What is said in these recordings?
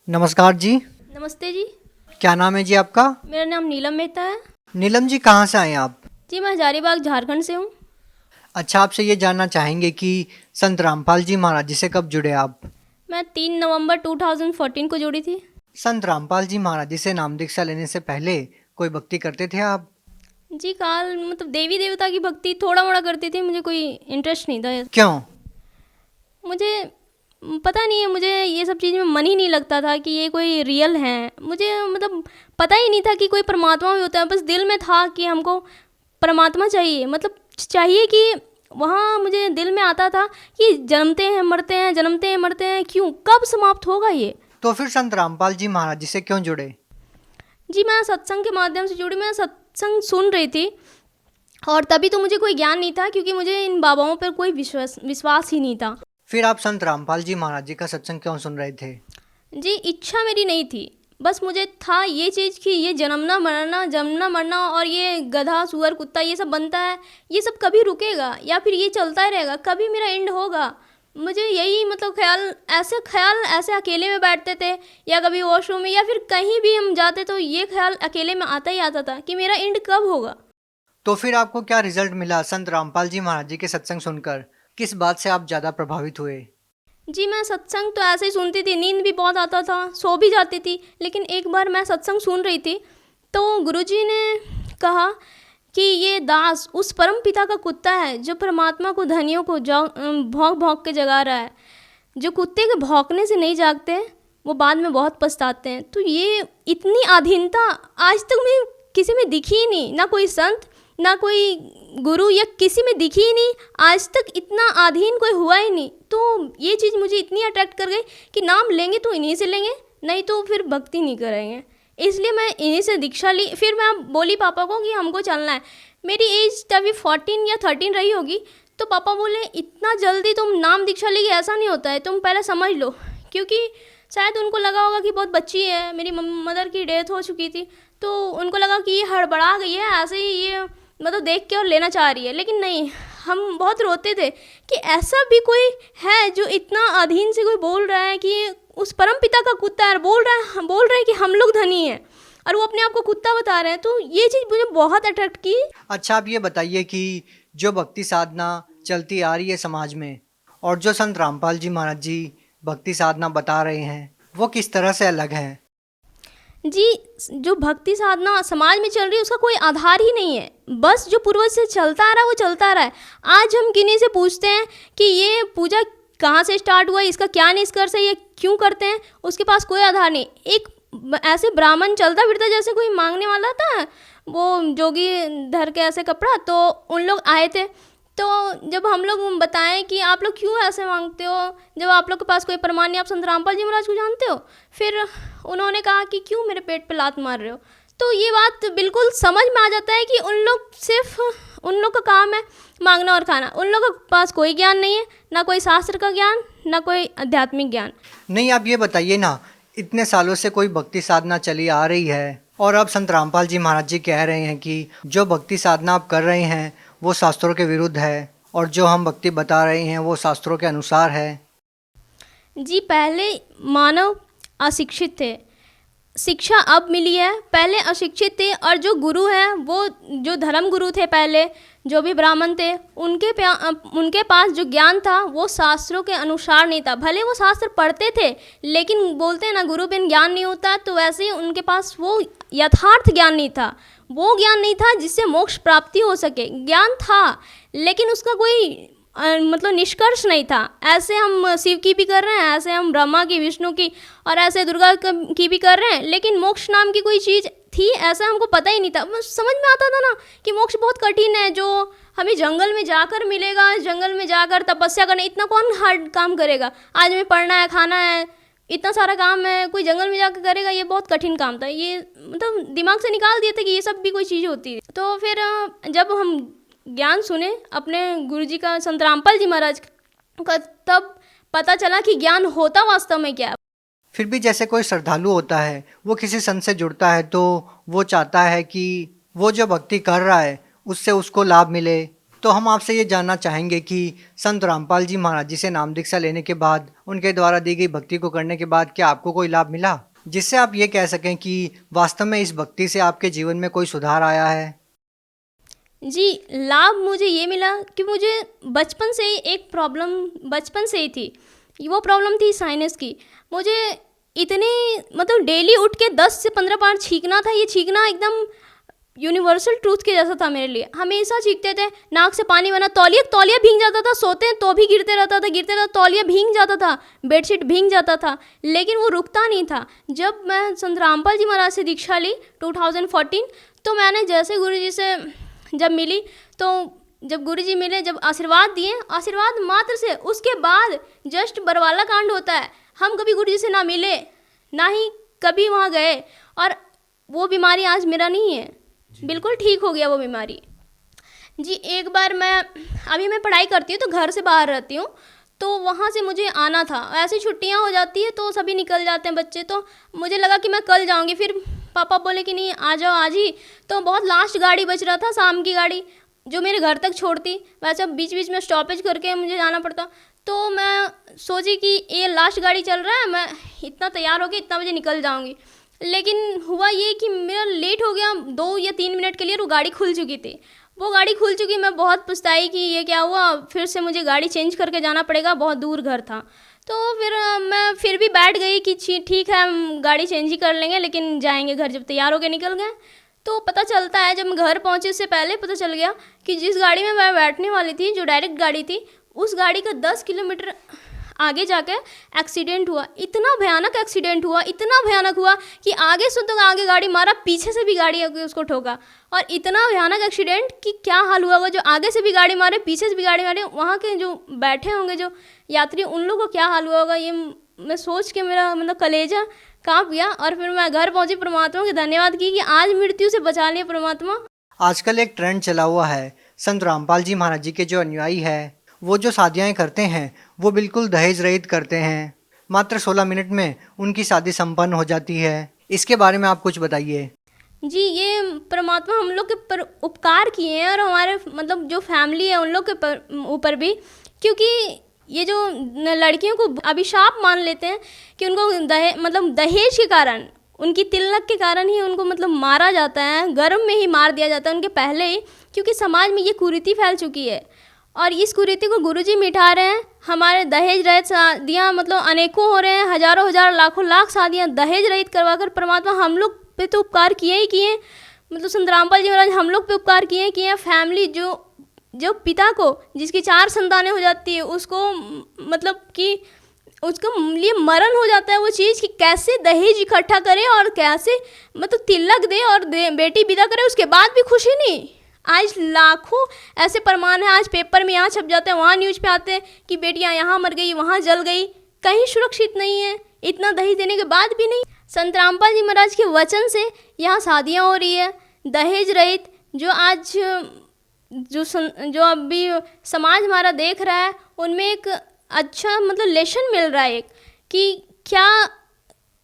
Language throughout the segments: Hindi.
नमस्कार जी। नमस्ते जी। क्या नाम है जी आपका? मेरा नाम नीलम मेहता है। नीलम जी, कहाँ से आए हैं आप? जी, मैं हजारीबाग झारखंड से हूँ। अच्छा, आपसे ये जानना चाहेंगे कि संत रामपाल जी महाराज जी से कब जुड़े आप? मैं 3 नवंबर 2014 को जुड़ी थी। संत रामपाल जी महाराज जी से नाम दीक्षा लेने से पहले कोई भक्ति करते थे आप? जी, काल मतलब देवी देवता की भक्ति थोड़ा मोड़ा करती थी, मुझे कोई इंटरेस्ट नहीं था। क्यों? मुझे पता नहीं है, मुझे ये सब चीज़ में मन ही नहीं लगता था कि ये कोई रियल है। मुझे मतलब पता ही नहीं था कि कोई परमात्मा भी होता है। बस दिल में था कि हमको परमात्मा चाहिए, मतलब चाहिए कि वहाँ मुझे दिल में आता था कि जन्मते हैं मरते हैं, जन्मते हैं मरते हैं, क्यों, कब समाप्त होगा ये। तो फिर संत रामपाल जी महाराज जी से क्यों जुड़े? जी, मैं सत्संग के माध्यम से जुड़ी। मैं सत्संग सुन रही थी और तभी तो मुझे कोई ज्ञान नहीं था, क्योंकि मुझे इन बाबाओं पर कोई विश्वास ही नहीं था। फिर आप संत रामपाल जी महाराज जी का सत्संग क्यों सुन रहे थे? जी, इच्छा मेरी नहीं थी। बस मुझे था ये चीज़ कि ये जन्मना मरना और ये गधा सुअर कुत्ता ये सब बनता है, ये सब कभी रुकेगा या फिर ये चलता ही रहेगा, कभी मेरा एंड होगा। मुझे यही मतलब ख्याल ऐसे अकेले में बैठते थे या कभी वॉशरूम में या फिर कहीं भी हम जाते तो ये ख्याल अकेले में आता ही आता था कि मेरा एंड कब होगा। तो फिर आपको क्या रिजल्ट मिला संत रामपाल जी महाराज जी के सत्संग सुनकर? किस बात से आप ज़्यादा प्रभावित हुए? जी, मैं सत्संग तो ऐसे ही सुनती थी, नींद भी बहुत आता था, सो भी जाती थी। लेकिन एक बार मैं सत्संग सुन रही थी तो गुरुजी ने कहा कि ये दास उस परम पिता का कुत्ता है जो परमात्मा को धनियों को भौंक भौंक के जगा रहा है। जो कुत्ते के भौंकने से नहीं जागते वो बाद में बहुत पछताते हैं। तो ये इतनी अधीनता आज तक मैं किसी में दिखी ही नहीं, ना कोई संत ना कोई गुरु या किसी में दिखी ही नहीं। आज तक इतना अधीन कोई हुआ ही नहीं। तो ये चीज़ मुझे इतनी अट्रैक्ट कर गई कि नाम लेंगे तो इन्हीं से लेंगे, नहीं तो फिर भक्ति नहीं करेंगे। इसलिए मैं इन्हीं से दीक्षा ली। फिर मैं बोली पापा को कि हमको चलना है। मेरी एज तभी 14 या 13 रही होगी। तो पापा बोले इतना जल्दी तुम नाम दीक्षा लेगी, ऐसा नहीं होता है, तुम पहले समझ लो। क्योंकि शायद उनको लगा होगा कि बहुत बच्ची है, मेरी मदर की डेथ हो चुकी थी, तो उनको लगा कि ये हड़बड़ा गई है, ऐसे ही ये मतलब देख के और लेना चाह रही है। लेकिन नहीं, हम बहुत रोते थे कि ऐसा भी कोई है जो इतना अधीन से कोई बोल रहा है कि उस परम पिता का कुत्ता है, बोल रहे हैं कि हम लोग धनी हैं और वो अपने आप को कुत्ता बता रहे हैं। तो ये चीज़ मुझे बहुत अट्रैक्ट की। अच्छा, आप ये बताइए कि जो भक्ति साधना चलती आ रही है समाज में और जो संत रामपाल जी महाराज जी भक्ति साधना बता रहे हैं, वो किस तरह से अलग है? जी, जो भक्ति साधना समाज में चल रही है उसका कोई आधार ही नहीं है। बस जो पूर्वज से चलता आ रहा है वो चलता आ रहा है। आज हम किन्हीं से पूछते हैं कि ये पूजा कहाँ से स्टार्ट हुआ, इसका क्या निष्कर्ष है, ये क्यों करते हैं, उसके पास कोई आधार नहीं। एक ऐसे ब्राह्मण चलता फिरता जैसे कोई मांगने वाला था, वो जोगी धर के ऐसे कपड़ा, तो उन लोग आए थे। तो जब हम लोग बताएं कि आप लोग क्यों ऐसे मांगते हो, जब आप लोग के पास कोई प्रमाण नहीं, आप संत रामपाल जी महाराज को जानते हो, फिर उन्होंने कहा कि क्यों मेरे पेट पे लात मार रहे हो। तो ये बात बिल्कुल समझ में आ जाता है कि उन लोग का काम है मांगना और खाना। उन लोगों के पास कोई ज्ञान नहीं है, ना कोई शास्त्र का ज्ञान, ना कोई आध्यात्मिक ज्ञान। नहीं, आप ये बताइए ना, इतने सालों से कोई भक्ति साधना चली आ रही है और अब संत रामपाल जी महाराज जी कह रहे हैं कि जो भक्ति साधना आप कर रहे हैं वो शास्त्रों के विरुद्ध है और जो हम भक्ति बता रहे हैं वो शास्त्रों के अनुसार है। जी, पहले मानव अशिक्षित थे, शिक्षा अब मिली है। पहले अशिक्षित थे और जो गुरु हैं वो जो धर्म गुरु थे पहले, जो भी ब्राह्मण थे, उनके पास जो ज्ञान था वो शास्त्रों के अनुसार नहीं था। भले वो शास्त्र पढ़ते थे, लेकिन बोलते हैं ना गुरु बिन ज्ञान नहीं होता, तो वैसे ही उनके पास वो यथार्थ ज्ञान नहीं था। वो ज्ञान नहीं था जिससे मोक्ष प्राप्ति हो सके। ज्ञान था लेकिन उसका कोई मतलब निष्कर्ष नहीं था। ऐसे हम शिव की भी कर रहे हैं, ऐसे हम ब्रह्मा की, विष्णु की और ऐसे दुर्गा की भी कर रहे हैं, लेकिन मोक्ष नाम की कोई चीज़ थी ऐसा हमको पता ही नहीं था। समझ में आता था ना कि मोक्ष बहुत कठिन है, जो हमें जंगल में जाकर मिलेगा, जंगल में जाकर तपस्या करना, इतना कौन हार्ड काम करेगा। आज हमें पढ़ना है, खाना है, इतना सारा काम है, कोई जंगल में जाकर करेगा, ये बहुत कठिन काम था। ये मतलब दिमाग से निकाल दिया था कि ये सब भी कोई चीज़ होती है। तो फिर जब हम ज्ञान सुने अपने गुरुजी का, संत रामपाल जी महाराज का, तब पता चला कि ज्ञान होता वास्तव में क्या है। फिर भी जैसे कोई श्रद्धालु होता है, वो किसी संत से जुड़ता है तो वो चाहता है कि वो जो भक्ति कर रहा है उससे उसको लाभ मिले, तो हम आपसे ये जानना चाहेंगे कि संत रामपाल जी महाराज जी से नाम दीक्षा लेने के बाद, उनके द्वारा दी गई भक्ति को करने के बाद क्या आपको कोई लाभ मिला, जिससे आप ये कह सकें कि वास्तव में इस भक्ति से आपके जीवन में कोई सुधार आया है? जी, लाभ मुझे ये मिला कि मुझे बचपन से ही एक प्रॉब्लम बचपन से ही थी। वो प्रॉब्लम थी साइनस की। मुझे इतने मतलब डेली उठ के 10 से 15 बार छींकना था। ये छींकना एकदम यूनिवर्सल ट्रूथ के जैसा था मेरे लिए। हमेशा छींकते थे, नाक से पानी बना, तौलिया भीग जाता था, सोते हैं तो भी गिरते रहता, तौलिया भीग जाता था, बेडशीट भीग जाता था, लेकिन वो रुकता नहीं था। जब मैं संत रामपाल जी महाराज से दीक्षा ली 2014, तो मैंने जैसे गुरुजी से जब मिली, तो जब गुरुजी मिले, जब आशीर्वाद दिए, आशीर्वाद मात्र से, उसके बाद जस्ट बरवाला कांड होता है। हम कभी गुरुजी से ना मिले, ना ही कभी वहाँ गए, और वो बीमारी आज मेरा नहीं है, बिल्कुल ठीक हो गया वो बीमारी। जी, एक बार अभी मैं पढ़ाई करती हूँ तो घर से बाहर रहती हूँ, तो वहाँ से मुझे आना था। ऐसी छुट्टियाँ हो जाती है तो सभी निकल जाते हैं बच्चे, तो मुझे लगा कि मैं कल जाऊँगी। फिर पापा बोले कि नहीं, आ जाओ आज ही। तो बहुत लास्ट गाड़ी बच रहा था, शाम की गाड़ी जो मेरे घर तक छोड़ती। वैसे बीच बीच में स्टॉपेज करके मुझे जाना पड़ता। तो मैं सोची कि ये लास्ट गाड़ी चल रहा है, मैं इतना तैयार होकर इतना बजे निकल जाऊँगी। लेकिन हुआ ये कि मेरा लेट हो गया 2 या 3 मिनट के लिए, वो गाड़ी खुल चुकी थी। वो गाड़ी खुल चुकी, मैं बहुत पछताई कि ये क्या हुआ, फिर से मुझे गाड़ी चेंज करके जाना पड़ेगा, बहुत दूर घर था। तो फिर मैं फिर भी बैठ गई कि ठीक है, हम गाड़ी चेंज ही कर लेंगे, लेकिन जाएंगे घर। जब तैयार होके निकल गए तो पता चलता है, जब मैं घर पहुंची उससे पहले पता चल गया कि जिस गाड़ी में मैं बैठने वाली थी, जो डायरेक्ट गाड़ी थी, उस गाड़ी का 10 किलोमीटर आगे जाकर एक्सीडेंट हुआ। इतना भयानक एक्सीडेंट हुआ, इतना भयानक हुआ कि आगे से तो आगे गाड़ी मारा, पीछे से भी गाड़ी आके उसको ठोका। और इतना भयानक एक्सीडेंट कि क्या हाल हुआ होगा, जो आगे से भी गाड़ी मारे, पीछे से भी गाड़ी मारे, वहाँ के जो बैठे होंगे जो यात्री, उन लोगों को क्या हाल हुआ होगा, ये मैं सोच के मेरा मतलब कलेजा काँप गया। और फिर मैं घर पहुँची, परमात्मा के धन्यवाद की कि आज मृत्यु से बचा लिया परमात्मा। आजकल एक ट्रेंड चला हुआ है, संत रामपाल जी महाराज जी के जो अनुयायी है, वो जो शादियाँ करते हैं वो बिल्कुल दहेज रहित करते हैं। मात्र 16 मिनट में उनकी शादी संपन्न हो जाती है। इसके बारे में आप कुछ बताइए। जी, ये परमात्मा हम लोग के पर उपकार किए हैं, और हमारे मतलब जो फैमिली है उन लोग के ऊपर भी, क्योंकि ये जो लड़कियों को अभिशाप मान लेते हैं कि उनको दहेज के कारण, उनकी तिलक के कारण ही उनको मतलब मारा जाता है, गर्भ में ही मार दिया जाता है उनके पहले ही, क्योंकि समाज में ये कुरीति फैल चुकी है। और इस कुरीति को गुरुजी मिटा रहे हैं। हमारे दहेज रहित शादियाँ मतलब अनेकों हो रहे हैं, हजारों हजार लाखों लाख शादियाँ दहेज रहित करवाकर परमात्मा हम लोग पे तो उपकार किए ही किए, मतलब संत रामपाल जी महाराज हम लोग पे उपकार किए हैं। फैमिली जो पिता को, जिसकी 4 संतानें हो जाती है, उसको मतलब कि उसको लिए मरण हो जाता है वो चीज़ कि कैसे दहेज इकट्ठा करे और कैसे मतलब तिलक दे और बेटी विदा करे, उसके बाद भी खुशी नहीं। आज लाखों ऐसे प्रमाण हैं, आज पेपर में यहाँ छप जाते हैं, वहाँ न्यूज़ पे आते हैं कि बेटियाँ यहाँ मर गई, वहाँ जल गई, कहीं सुरक्षित नहीं है, इतना दहेज देने के बाद भी नहीं। संत रामपाल जी महाराज के वचन से यहाँ शादियाँ हो रही है दहेज रहित। जो आज जो अभी समाज हमारा देख रहा है, उनमें एक अच्छा मतलब लेसन मिल रहा है, एक कि क्या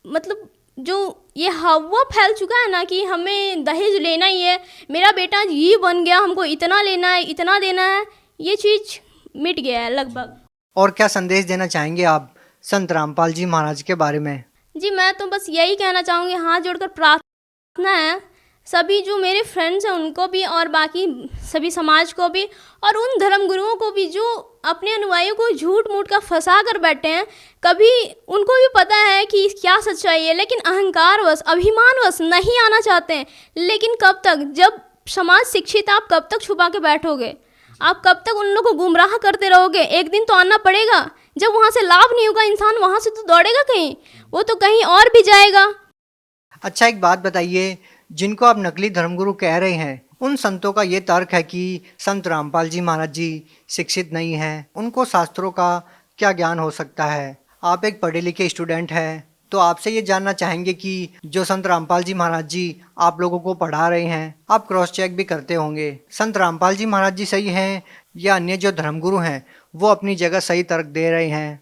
मतलब जो ये हवा फैल चुका है ना कि हमें दहेज लेना ही है, मेरा बेटा ये बन गया, हमको इतना लेना है, इतना देना है, ये चीज़ मिट गया है लगभग। और क्या संदेश देना चाहेंगे आप संत रामपाल जी महाराज के बारे में? जी, मैं तो बस यही कहना चाहूँगी, हाथ जोड़कर प्रार्थना है सभी जो मेरे फ्रेंड्स हैं उनको भी, और बाकी सभी समाज को भी, और उन धर्म गुरुओं को भी जो अपने अनुयायियों को झूठ मूठ का फंसा कर बैठे हैं। कभी उनको भी पता है कि क्या सच्चाई है, लेकिन अहंकारवश, अभिमानवश नहीं आना चाहते हैं। लेकिन कब तक, जब समाज शिक्षित, आप कब तक छुपा के बैठोगे? आप कब तक उन लोगों को गुमराह करते रहोगे? एक दिन तो आना पड़ेगा। जब वहाँ से लाभ नहीं होगा, इंसान वहाँ से तो दौड़ेगा कहीं, वो तो कहीं और भी जाएगा। अच्छा, एक बात बताइए, जिनको आप नकली धर्मगुरु कह रहे हैं, उन संतों का ये तर्क है कि संत रामपाल जी महाराज जी शिक्षित नहीं हैं, उनको शास्त्रों का क्या ज्ञान हो सकता है? आप एक पढ़े लिखे स्टूडेंट हैं, तो आपसे ये जानना चाहेंगे कि जो संत रामपाल जी महाराज जी आप लोगों को पढ़ा रहे हैं, आप क्रॉस चेक भी करते होंगे, संत रामपाल जी महाराज जी सही हैं या अन्य जो धर्मगुरु हैं वो अपनी जगह सही तर्क दे रहे हैं?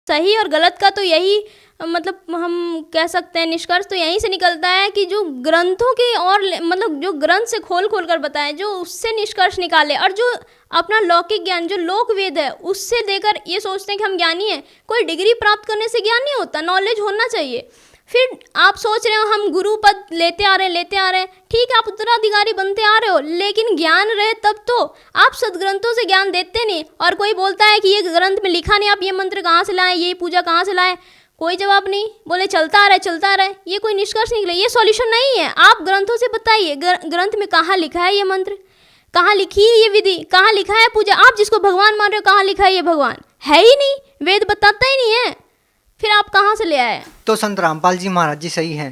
सही और गलत का तो यही मतलब हम कह सकते हैं निष्कर्ष तो यहीं से निकलता है कि जो ग्रंथों के और मतलब जो ग्रंथ से खोल खोल कर बताए, जो उससे निष्कर्ष निकाले, और जो अपना लौकिक ज्ञान जो लोक वेद है उससे देकर ये सोचते हैं कि हम ज्ञानी हैं। कोई डिग्री प्राप्त करने से ज्ञान नहीं होता, नॉलेज होना चाहिए। फिर आप सोच रहे हो हम गुरु पद लेते आ रहे हैं, ठीक है, आप उत्तराधिकारी बनते आ रहे हो, लेकिन ज्ञान रहे तब तो। आप सदग्रंथों से ज्ञान देते नहीं, और कोई बोलता है कि ये ग्रंथ में लिखा नहीं, आप ये मंत्र कहाँ से लाएं, ये पूजा कहाँ से लाएं, कोई जवाब नहीं, बोले चलता आ रहा है। ये कोई निष्कर्ष निकले, ये सॉल्यूशन नहीं है। आप ग्रंथों से बताइए, ग्रंथ में कहाँ लिखा है ये मंत्र, कहाँ लिखी है ये विधि, कहाँ लिखा है पूजा। आप जिसको भगवान मान रहे हो, कहाँ लिखा है ये भगवान, है ही नहीं, वेद बताता ही नहीं है, फिर आप कहाँ से ले आए। तो संत रामपाल जी महाराज जी सही हैं?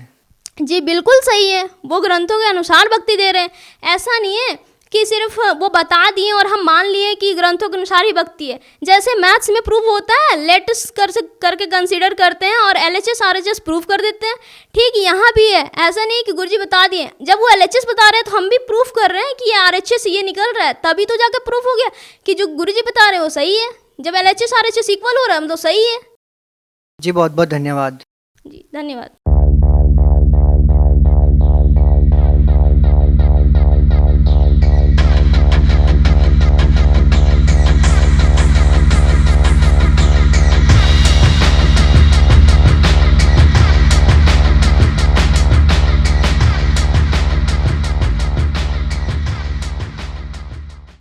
जी बिल्कुल सही है, वो ग्रंथों के अनुसार भक्ति दे रहे हैं। ऐसा नहीं है कि सिर्फ वो बता दिए और हम मान लिए कि ग्रंथों के अनुसार ही भक्ति है। जैसे मैथ्स में प्रूफ होता है, लेट्स करके कंसीडर करते हैं और LHS RHS प्रूफ कर देते हैं, ठीक यहाँ भी है। ऐसा नहीं कि गुरुजी बता दिए, जब वो LHS बता रहे हैं तो हम भी प्रूफ कर रहे हैं कि ये RHS ये निकल रहा है, तभी तो जाकर प्रूफ हो गया कि जो गुरुजी बता रहे हैं वो सही है। जब LHS RHS इक्वल हो रहा है तो सही है। जी बहुत बहुत धन्यवाद। जी धन्यवाद।